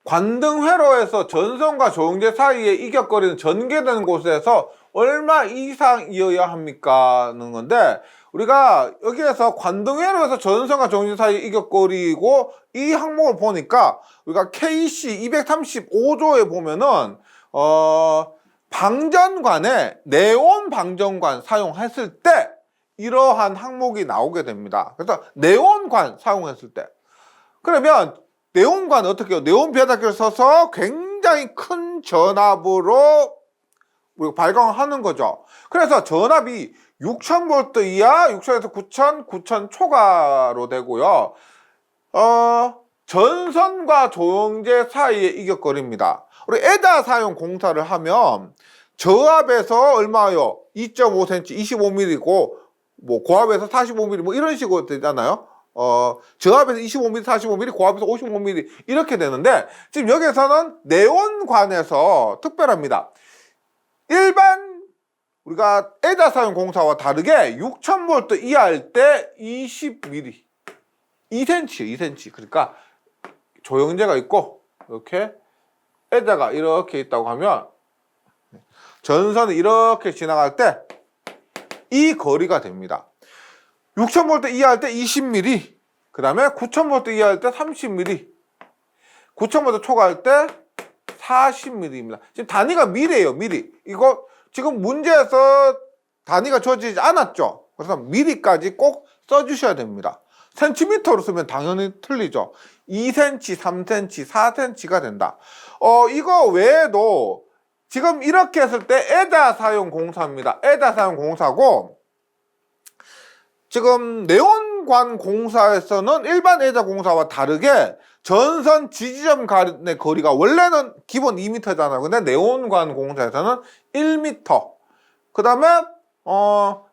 관등 회로에서 전선과 조영제 사이에 이격거리는 전개되는 곳에서 얼마 이상이어야 합니까? 는 건데, 우리가 여기에서 관등 회로에서 전선과 조영제 사이에 이격거리고 이 항목을 보니까 우리가 KC 235조에 보면은 방전관에 네온 방전관 사용했을 때 이러한 항목이 나오게 됩니다. 그래서 네온관 사용했을 때, 그러면 네온관 어떻게 해요? 네온 변압기를 써서 굉장히 큰 전압으로 우리가 발광하는 거죠. 그래서 전압이 6000V 이하, 6000에서 9000, 9000 초과로 되고요. 전선과 조영제 사이에 이격거리입니다. 우리 에다 사용 공사를 하면 저압에서 얼마요? 2.5cm, 25mm고 뭐 고압에서 45mm 뭐 이런 식으로 되잖아요. 저압에서 25mm, 45mm, 고압에서 55mm 이렇게 되는데, 지금 여기서는 네온관에서 특별합니다. 일반 우리가 에다 사용 공사와 다르게 6000V 이하일 때 20mm, 2cm. 그러니까 조영제가 있고 이렇게 에다가 이렇게 있다고 하면 전선이 이렇게 지나갈 때 이 거리가 됩니다. 6000V 이하일 때 20mm, 그 다음에 9000V 이하일 때 30mm, 9000V 초과할 때 40mm입니다. 지금 단위가 미리예요, 미리. 이거 지금 문제에서 단위가 주어지지 않았죠. 그래서 미리까지 꼭 써주셔야 됩니다. 센티미터로 쓰면 당연히 틀리죠. 2cm, 3cm, 4cm가 된다. 이거 외에도 지금 이렇게 했을 때 에다 사용 공사입니다. 에다 사용 공사고, 지금 네온관 공사에서는 일반 에다 공사와 다르게 전선 지지점 간의 거리가 원래는 기본 2m잖아요. 근데 네온관 공사에서는 1m. 그 다음에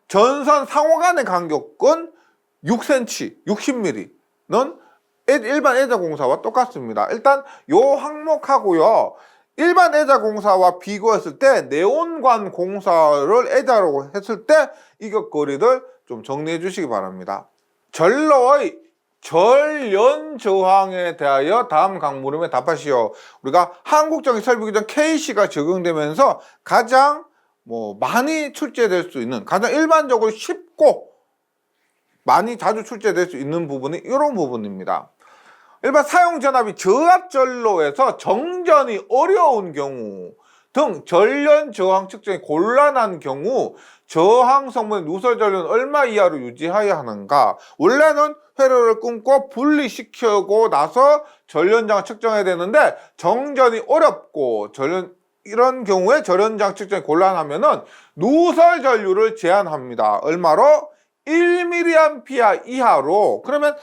전선 상호 간의 간격은 6cm, 60mm는 일반 에다 공사와 똑같습니다. 일단 요 항목하고요, 일반 에다 공사와 비교했을 때 네온관 공사를 에다로 했을 때 이격거리를 좀 정리해 주시기 바랍니다. 전로의 전련 저항에 대하여 다음 강물음에 답하시오. 우리가 한국전기 설비규정 KC가 적용되면서 가장 많이 출제될 수 있는, 가장 일반적으로 쉽고 많이 자주 출제될 수 있는 부분이 이런 부분입니다. 일반 사용 전압이 저압 전로에서 정전이 어려운 경우 등 전련 저항 측정이 곤란한 경우 저항 성분의 누설 전류는 얼마 이하로 유지해야 하는가? 원래는 회로를 끊고 분리시키고 나서 전련장 측정해야 되는데 정전이 어렵고 이런 경우에 전련장 측정이 곤란하면은 누설 전류를 제한합니다. 얼마로? 1mA 이하로. 그러면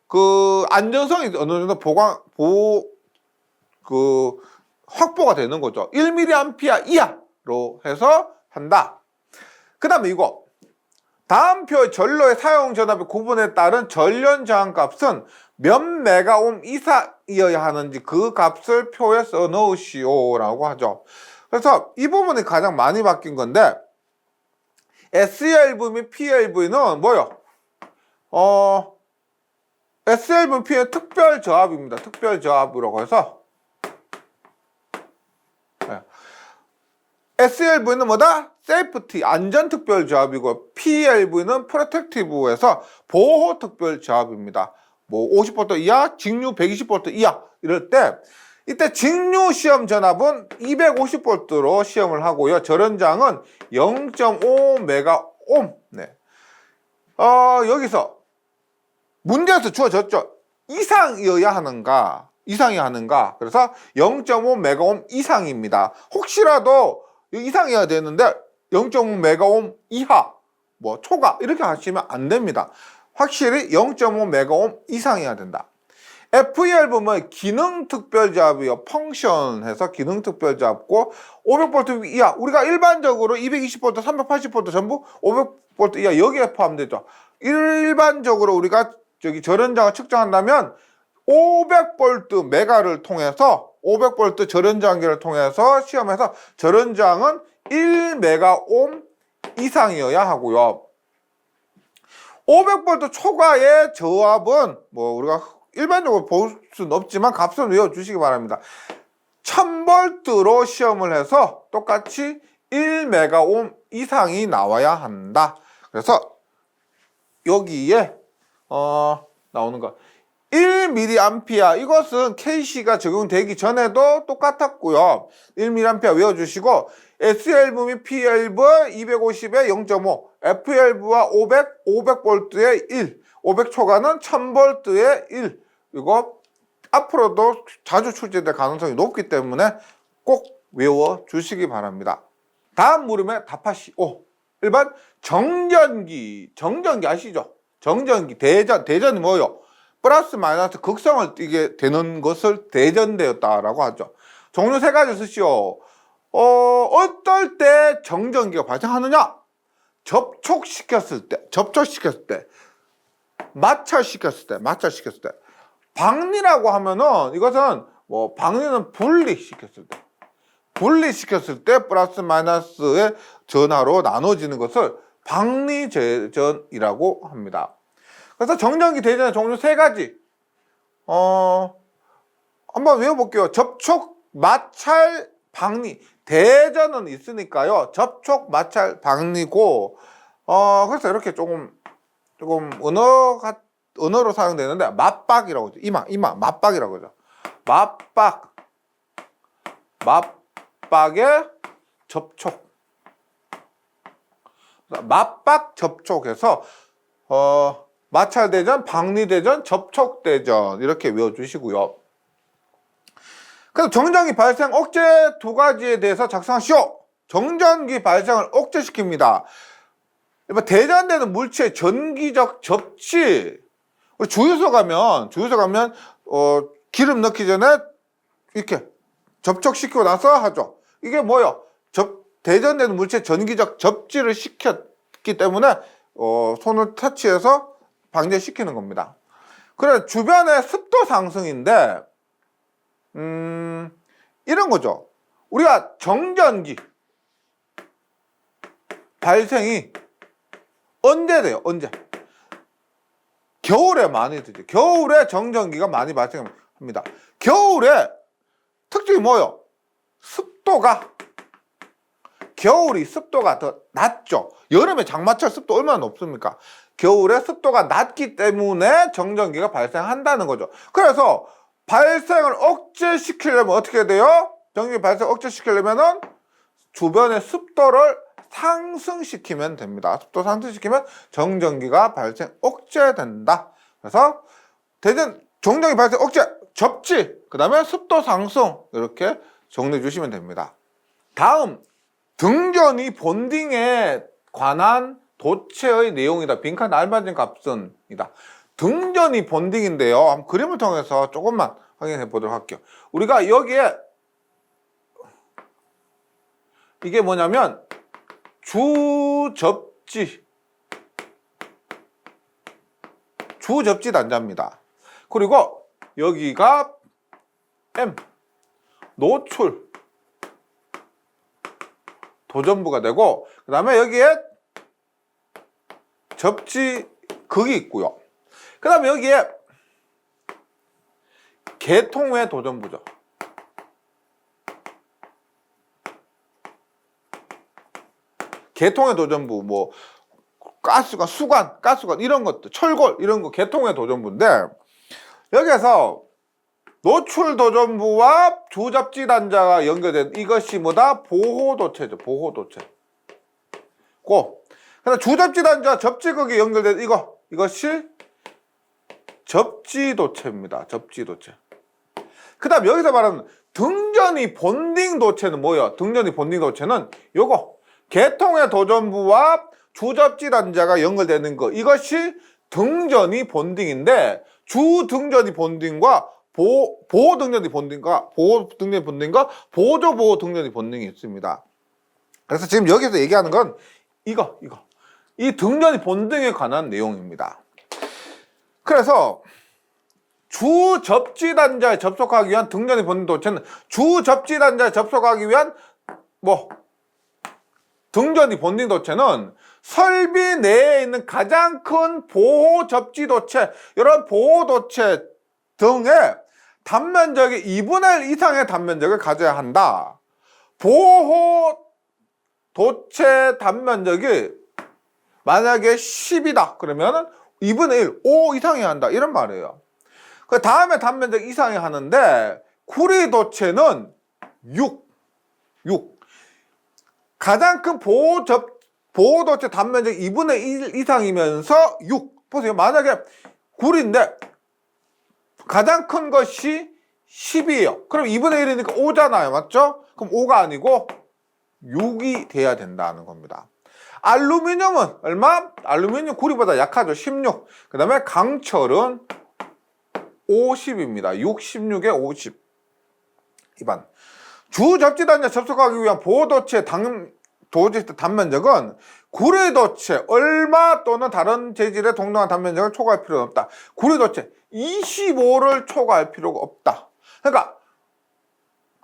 그 안전성이 어느 정도 확보가 되는 거죠. 1mA 이하로 해서 한다. 그 다음에 이거 다음 표의 전로의 사용 전압의 구분에 따른 전련 저항 값은 몇 메가옴 이상이어야 하는지 그 값을 표에 써 넣으시오 라고 하죠. 그래서 이 부분이 가장 많이 바뀐 건데, SLV 및 PLV는 뭐요? SLV, P는 특별 저압입니다. 특별 저압이라고 해서 SLV는 뭐다? 세이프티, 안전 특별 저압이고, PLV는 프로텍티브에서 보호 특별 저압입니다. 50V 이하, 직류 120V 이하 이럴 때, 이때 직류 시험 전압은 250V로 시험을 하고요. 절연장은 0.5메가옴. 네. 여기서 문제에서 주어졌죠. 이상이어야 하는가? 그래서 0.5메가옴 이상입니다. 혹시라도 이상이어야 되는데 0.5메가옴 이하, 초과 이렇게 하시면 안 됩니다. 확실히 0.5메가옴 이상이어야 된다. FER 보면 기능 특별 저압이요. 펑션 해서 기능 특별 저압고, 500V 이하, 우리가 일반적으로 220V, 380V 전부 500V 이하 여기에 포함되죠. 일반적으로 우리가 절연장을 측정한다면 500V 메가를 통해서 500V 절연장기를 통해서 시험해서 절연장은 1메가옴 이상이어야 하고요. 500V 초과의 저압은 우리가 일반적으로 볼 수는 없지만 값은 외워주시기 바랍니다. 1000V로 시험을 해서 똑같이 1메가옴 이상이 나와야 한다. 그래서 여기에 나오는 거 1mA 이것은 KC가 적용되기 전에도 똑같았고요. 1mA 외워주시고 SLV 및 PLV 250에 0.5, FLV와 500, 500V에 1, 500 초과는 1000V에 1. 이거 앞으로도 자주 출제될 가능성이 높기 때문에 꼭 외워주시기 바랍니다. 다음 물음에 답하시오. 1번 정전기 아시죠? 정전기 대전이 뭐요? 플러스 마이너스 극성을 띠게 되는 것을 대전되었다라고 하죠. 종류 3가지 쓰시오. 어떨 때 정전기가 발생하느냐? 접촉시켰을 때, 마찰시켰을 때. 방리라고 하면은 이것은 방리는 분리시켰을 때 플러스 마이너스의 전하로 나눠지는 것을 방리재전이라고 합니다. 그래서 정전기 대전의 종류 3가지. 한번 외워볼게요. 접촉, 마찰, 방리. 대전은 있으니까요. 접촉, 마찰, 방리고, 그래서 이렇게 조금 언어로 사용되는데, 맞박이라고 하죠. 이마, 맞박이라고 하죠. 맞박의 접촉. 맞박 접촉해서, 마찰대전, 방리대전, 접촉대전 이렇게 외워주시고요. 그래서 정전기 발생 억제 2가지에 대해서 작성하시오. 정전기 발생을 억제시킵니다. 대전되는 물체의 전기적 접지. 우리 주유소 가면 기름 넣기 전에 이렇게 접촉시키고 나서 하죠. 이게 뭐요? 대전되는 물체의 전기적 접지를 시켰기 때문에 손을 터치해서 방제시키는 겁니다. 그래 주변의 습도 상승인데 이런 거죠. 우리가 정전기 발생이 언제 돼요? 언제? 겨울에 많이 되죠. 겨울에 정전기가 많이 발생합니다. 겨울에 특징이 뭐예요? 겨울이 습도가 더 낮죠. 여름에 장마철 습도 얼마나 높습니까? 겨울에 습도가 낮기 때문에 정전기가 발생한다는 거죠. 그래서 발생을 억제시키려면 어떻게 돼요? 정전기 발생 억제시키려면은 주변의 습도를 상승시키면 됩니다. 습도 상승시키면 정전기가 발생 억제된다. 그래서 정전기 발생 억제, 접지, 그 다음에 습도 상승 이렇게 정리해 주시면 됩니다. 다음 등전이 본딩에 관한 도체의 내용이다. 빈칸 알맞은 값은이다. 등전이 본딩인데요. 한번 그림을 통해서 조금만 확인해 보도록 할게요. 우리가 여기에 이게 뭐냐면 주접지 단자입니다. 그리고 여기가 M 노출 도전부가 되고 그 다음에 여기에 접지극이 있고요. 그 다음에 여기에 개통의 도전부죠. 개통의 도전부, 뭐 수관 이런 것들, 철골 이런 거 개통의 도전부인데 여기에서 노출 도전부와 주접지 단자가 연결된 이것이 뭐다? 보호도체죠. 보호도체. 그래서 주접지 단자 접지극이 연결된 이것이 접지도체입니다. 접지도체. 그 다음 여기서 말하는 등전이 본딩 도체는 뭐예요? 등전이 본딩 도체는 요거 개통의 도전부와 주접지 단자가 연결되는 거 이것이 등전이 본딩인데 주등전이 본딩과 보호등전이 본딩과 보조보호등전이 본딩이 있습니다. 그래서 지금 여기서 얘기하는 건 이 등전이 본딩에 관한 내용입니다. 그래서 주접지 단자에 접속하기 위한 등전이 본딩 도체는 주접지 단자에 접속하기 위한 등전이 본딩 도체는 설비 내에 있는 가장 큰 보호 접지 도체, 이런 보호 도체 등의 단면적의 2분의 1 이상의 단면적을 가져야 한다. 보호 도체 단면적이 만약에 10이다 그러면 2분의 1, 5 이상이 한다 이런 말이에요. 그 다음에 단면적 이상이 하는데 구리 도체는 6. 가장 큰 보호 도체 단면적 2분의 1 이상이면서 6. 보세요. 만약에 구리인데 가장 큰 것이 10이에요. 그럼 2분의 1이니까 5잖아요. 맞죠? 그럼 5가 아니고 6이 돼야 된다는 겁니다. 알루미늄은 얼마? 알루미늄 구리보다 약하죠. 16. 그 다음에 강철은 50입니다. 6, 16에 50. 2번. 주접지단에 접속하기 위한 보호도체 단면적은 구리도체 얼마 또는 다른 재질의 동등한 단면적을 초과할 필요는 없다. 구리도체 25를 초과할 필요가 없다. 그러니까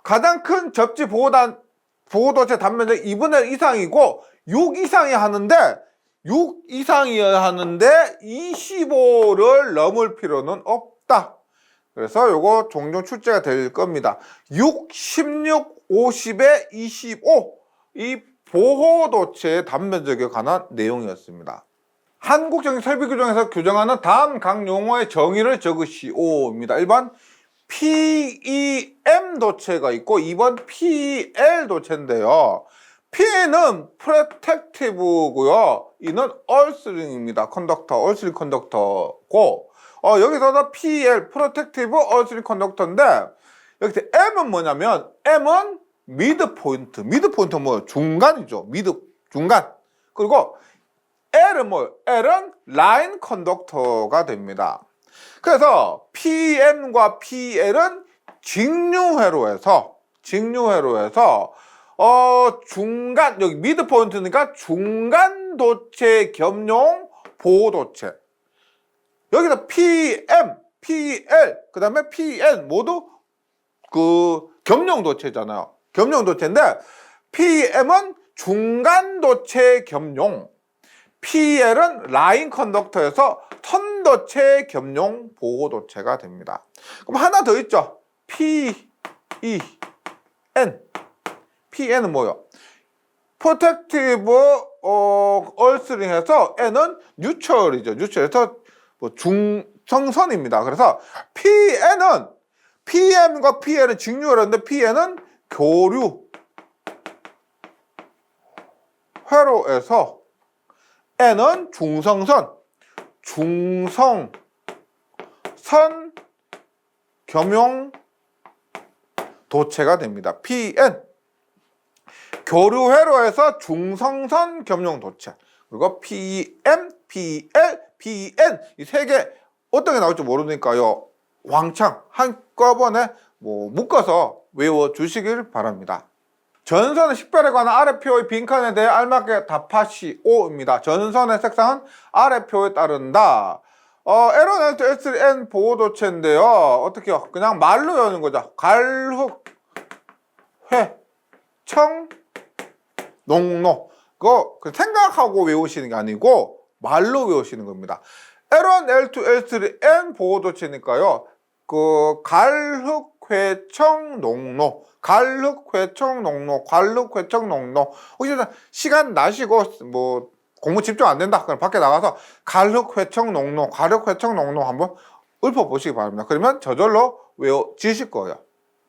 가장 큰 접지 보호도체 단면적 2분의 1 이상이고 6 이상이 하는데 6 이상이어야 하는데 25를 넘을 필요는 없다. 그래서 요거 종종 출제가 될 겁니다. 6, 16, 50에 25 이 보호도체의 단면적에 관한 내용이었습니다. 한국정의 설비규정에서 규정하는 다음 각 용어의 정의를 적으시오입니다. 1번 PEM 도체가 있고 2번 PL 도체인데요. P는 프로텍티브고요. E는 얼스링입니다. 컨덕터, 얼스링 컨덕터고 여기서도 PL, 프로텍티브 얼스링 컨덕터인데 여기서 M은 뭐냐면 M은 미드 포인트. 미드 포인트는 뭐예요? 중간이죠. 중간. 그리고 L은 뭐예요? L은 라인 컨덕터가 됩니다. 그래서 PM과 PL은 직류회로에서 중간, 여기 미드 포인트니까 중간 도체 겸용 보호 도체. 여기서 PM, PL, 그 다음에 PN 모두 그 겸용 도체잖아요. 겸용 도체인데 PM은 중간 도체 겸용, PL은 라인 컨덕터에서 선 도체 겸용 보호 도체가 됩니다. 그럼 하나 더 있죠. PEN. PN은 뭐예요? 프로텍티브 얼스링해서 N은 뉴트럴이죠. 뉴트럴에서 뭐 중성선입니다. 그래서 PN은 PM과 PL은 직류회로인데 PN은 교류 회로에서 N은 중성선 겸용 도체가 됩니다. PN 교류 회로에서 중성선 겸용 도체. 그리고 PM, PL, PN 이 세 개 어떤 게 나올지 모르니까요. 왕창 한꺼번에 묶어서 외워주시길 바랍니다. 전선의 식별에 관한 아래 표의 빈칸에 대해 알맞게 답하시오입니다. 전선의 색상은 아래 표에 따른다. L1, L2, L3, N 보호도체인데요. 어떻게요? 그냥 말로 외우는 거죠. 갈흑, 회, 청, 농로. 그거 생각하고 외우시는 게 아니고 말로 외우시는 겁니다. L1, L2, L3, N 보호도체니까요. 그 갈흑, 회청, 농로. 갈흑, 회청, 농로. 갈흑, 회청, 농로. 혹시 시간 나시고 공부 집중 안 된다. 그럼 밖에 나가서 갈흑, 회청, 농로. 갈흑, 회청, 농로 한번 읊어보시기 바랍니다. 그러면 저절로 외워지실 거예요.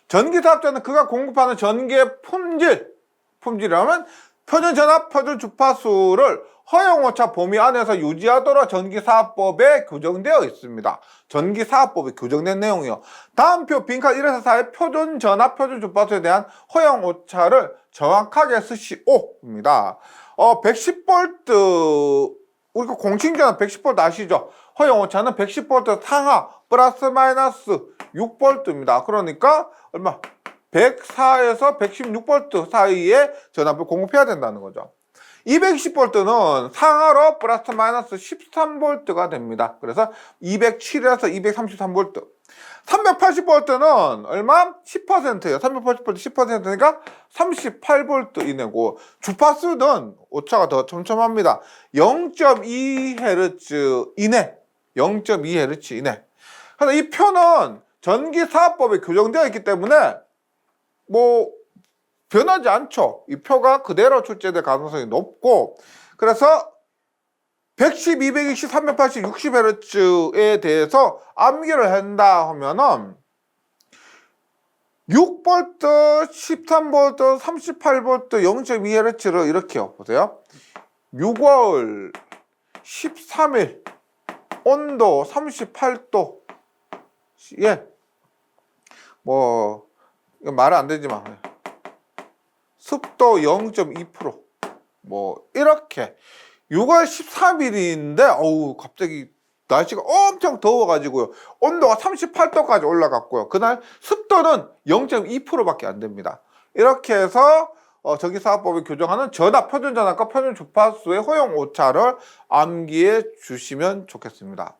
전기사업자는 그가 공급하는 전기의 품질이라면 표준전압, 표준주파수를 허용오차 범위 안에서 유지하도록 전기사업법에 규정되어 있습니다. 전기사업법에 규정된 내용이요. 다음 표 빈칸 1에서 4의 표준전압, 표준주파수에 대한 허용오차를 정확하게 쓰시오입니다. 110V, 우리가 공칭전압 110V 아시죠? 허용오차는 110V 상하 플러스 마이너스 6V입니다. 그러니까 얼마? 104에서 116V 사이에 전압을 공급해야 된다는 거죠. 220V는 상하로 플러스 마이너스 13V가 됩니다. 그래서 207에서 233V. 380V는 얼마? 10%예요. 380V 10%니까 38V 이내고, 주파수는 오차가 더 촘촘합니다. 0.2Hz 이내. 0.2Hz 이내. 그래서 이 표는 전기사업법에 규정되어 있기 때문에 뭐 변하지 않죠. 이 표가 그대로 출제될 가능성이 높고, 그래서 110, 220, 380, 60Hz에 대해서 암기를 한다 하면은 6V, 13V, 38V, 0.2Hz를 이렇게요. 보세요. 6월 13일 온도 38도. 예. 뭐 이거 말은 안 되지만 습도 0.2%. 뭐 이렇게 6월 13일인데 어우 갑자기 날씨가 엄청 더워가지고요. 온도가 38도까지 올라갔고요. 그날 습도는 0.2%밖에 안 됩니다. 이렇게 해서 전기사업법이 규정하는 전압, 표준전압과 표준주파수의 허용 오차를 암기해 주시면 좋겠습니다.